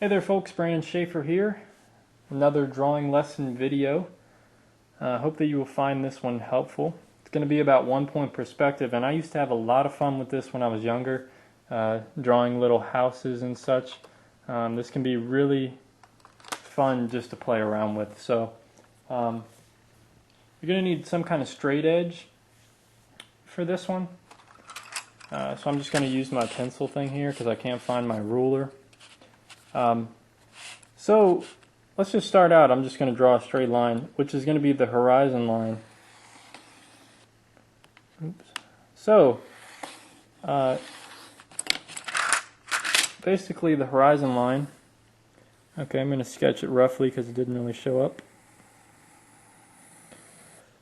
Hey there folks, Brandon Schaefer here. Another drawing lesson video. Hope that you will find this one helpful. It's going to be about 1-point perspective, and I used to have a lot of fun with this when I was younger, drawing little houses and such. This can be really fun just to play around with. So you're going to need some kind of straight edge for this one. So I'm just going to use my pencil thing here because I can't find my ruler. So let's just start out. I'm just going to draw a straight line, which is going to be the horizon line. Oops. So basically the horizon line. Okay, I'm going to sketch it roughly because it didn't really show up.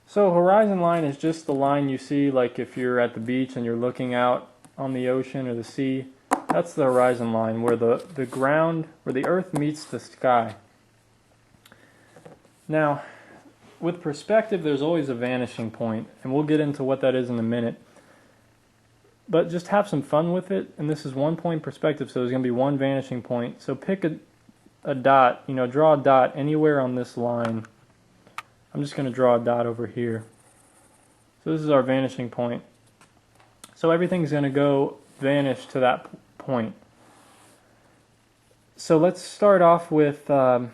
So horizon line is just the line you see, like if you're at the beach and you're looking out on the ocean or the sea. That's the horizon line, where the ground, where the earth meets the sky. Now, with perspective, there's always a vanishing point, and we'll get into what that is in a minute. But just have some fun with it, and this is 1-point perspective, so there's going to be one vanishing point. So pick a dot, draw a dot anywhere on this line. I'm just going to draw a dot over here. So this is our vanishing point. So everything's going to vanish to that point. So let's start off with, let's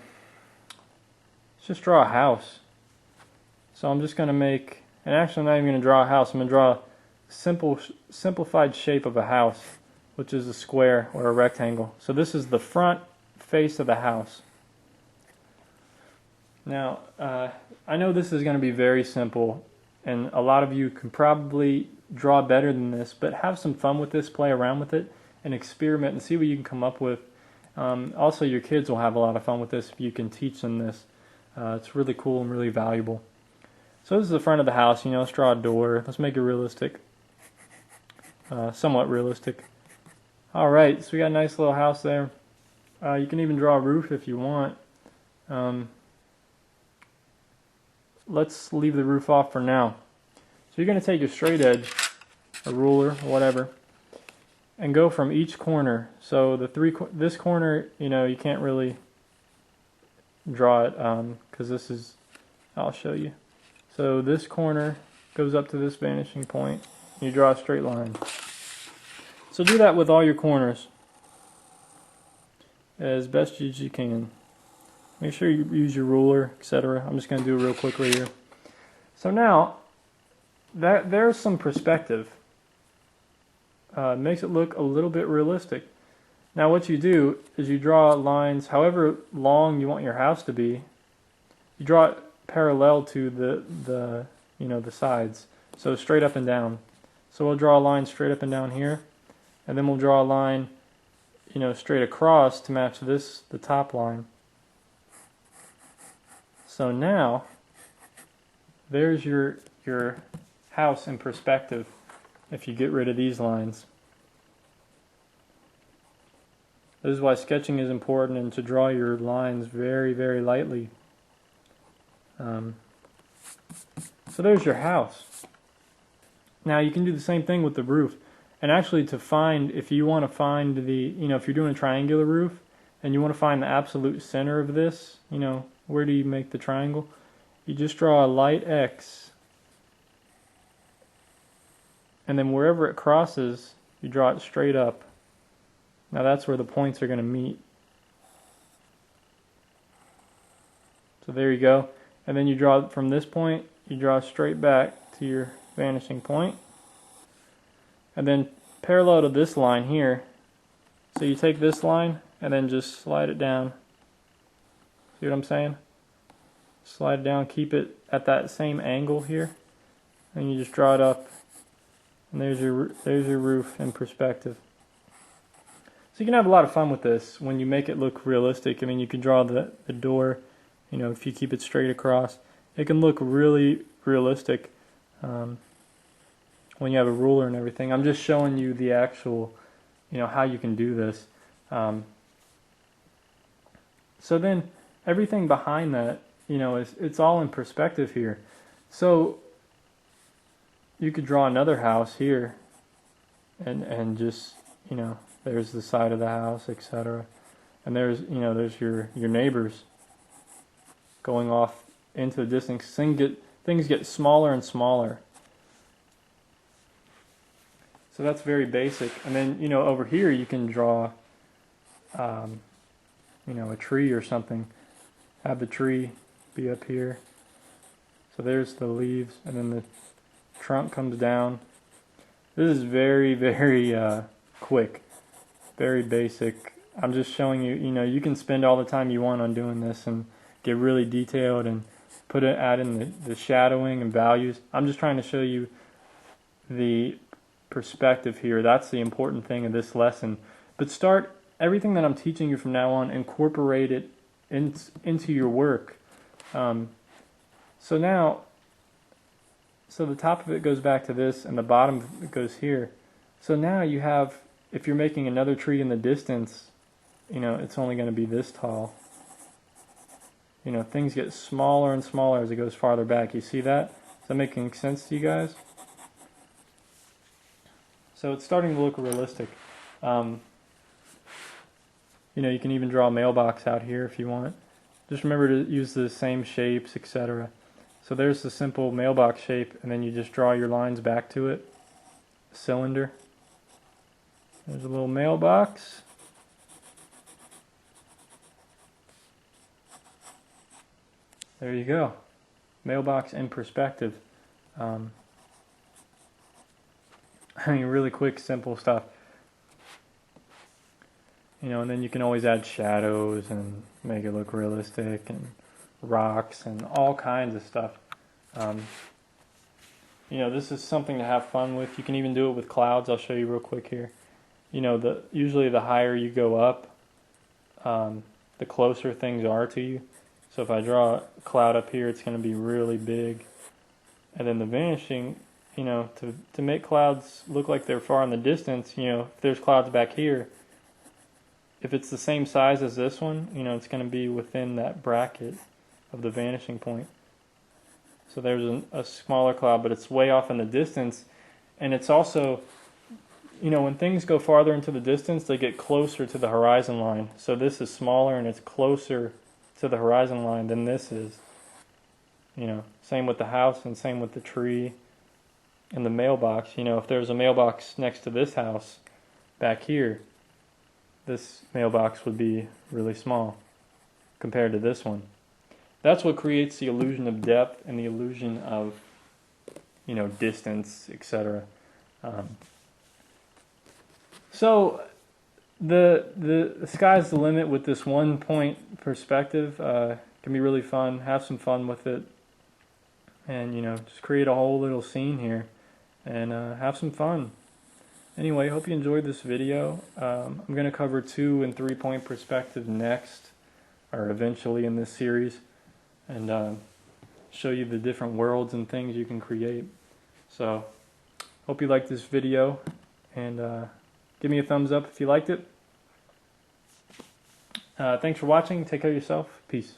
just draw a house. So I'm just going to make, and actually I'm not even going to draw a house, I'm going to draw a simplified shape of a house, which is a square or a rectangle. So this is the front face of the house. Now, I know this is going to be very simple, and a lot of you can probably draw better than this, but have some fun with this, play around with it, and experiment and see what you can come up with. Also, your kids will have a lot of fun with this if you can teach them this. It's really cool and really valuable. So this is the front of the house. Let's draw a door. Let's make it realistic, somewhat realistic. All right, so we got a nice little house there. You can even draw a roof if you want. Let's leave the roof off for now. So you're going to take a straight edge, a ruler, whatever, and go from each corner. So this corner, you can't really draw it because this is, I'll show you. So this corner goes up to this vanishing point. You draw a straight line. So do that with all your corners as best as you can. Make sure you use your ruler, etc. I'm just going to do it real quick right here. So now, there's some perspective. Makes it look a little bit realistic. Now what you do is you draw lines however long you want your house to be. You draw it parallel to the sides. So straight up and down. So we'll draw a line straight up and down here. And then we'll draw a line straight across to match the top line. So now, there's your house in perspective if you get rid of these lines. This is why sketching is important, and to draw your lines very, very lightly. So there's your house. Now you can do the same thing with the roof. And actually if you want to find if you're doing a triangular roof, and you want to find the absolute center of this, where do you make the triangle? You just draw a light X. And then wherever it crosses, you draw it straight up. Now that's where the points are going to meet. So there you go. And then you draw from this point, you draw straight back to your vanishing point. And then parallel to this line here, so you take this line and then just slide it down. See what I'm saying? Slide it down, keep it at that same angle here, and you just draw it up, and there's your roof in perspective. So you can have a lot of fun with this when you make it look realistic. I mean, you can draw the door, if you keep it straight across. It can look really realistic when you have a ruler and everything. I'm just showing you the actual, how you can do this. So then everything behind that, it's all in perspective here. So you could draw another house here and just, there's the side of the house, etc. and there's your neighbors going off into the distance. Things get smaller and smaller. So that's very basic. And then over here you can draw a tree or something. Have the tree be up here. So there's the leaves, and then the trunk comes down. This is very, very quick, very basic. I'm just showing you, you can spend all the time you want on doing this and get really detailed and add in the shadowing and values. I'm just trying to show you the perspective here. That's the important thing of this lesson. But start everything that I'm teaching you from now on, incorporate it into your work. So the top of it goes back to this, and the bottom of it goes here. So now you have, if you're making another tree in the distance, it's only going to be this tall. Things get smaller and smaller as it goes farther back. You see that? Is that making sense to you guys? So it's starting to look realistic. You can even draw a mailbox out here if you want. Just remember to use the same shapes, etc. So there's the simple mailbox shape, and then you just draw your lines back to it. A cylinder. There's a little mailbox. There you go. Mailbox in perspective. Really quick, simple stuff. And then you can always add shadows and make it look realistic, and rocks and all kinds of stuff. This is something to have fun with. You can even do it with clouds. I'll show you real quick here. Usually the higher you go up, the closer things are to you. So if I draw a cloud up here, it's going to be really big. And then the vanishing, to make clouds look like they're far in the distance, if there's clouds back here, if it's the same size as this one, it's going to be within that bracket of the vanishing point. So there's a smaller cloud, but it's way off in the distance. And it's also, when things go farther into the distance, they get closer to the horizon line. So this is smaller and it's closer to the horizon line than this is. Same with the house and same with the tree and the mailbox. If there's a mailbox next to this house back here, this mailbox would be really small compared to this one. That's what creates the illusion of depth and the illusion of, distance, etc. So the sky's the limit with this one point perspective. Can be really fun. Have some fun with it, and just create a whole little scene here, and have some fun. Anyway, hope you enjoyed this video. I'm going to cover 2 and 3 point perspective next, or eventually in this series, and show you the different worlds and things you can create. So, hope you liked this video, and give me a thumbs up if you liked it. Thanks for watching. Take care of yourself. Peace.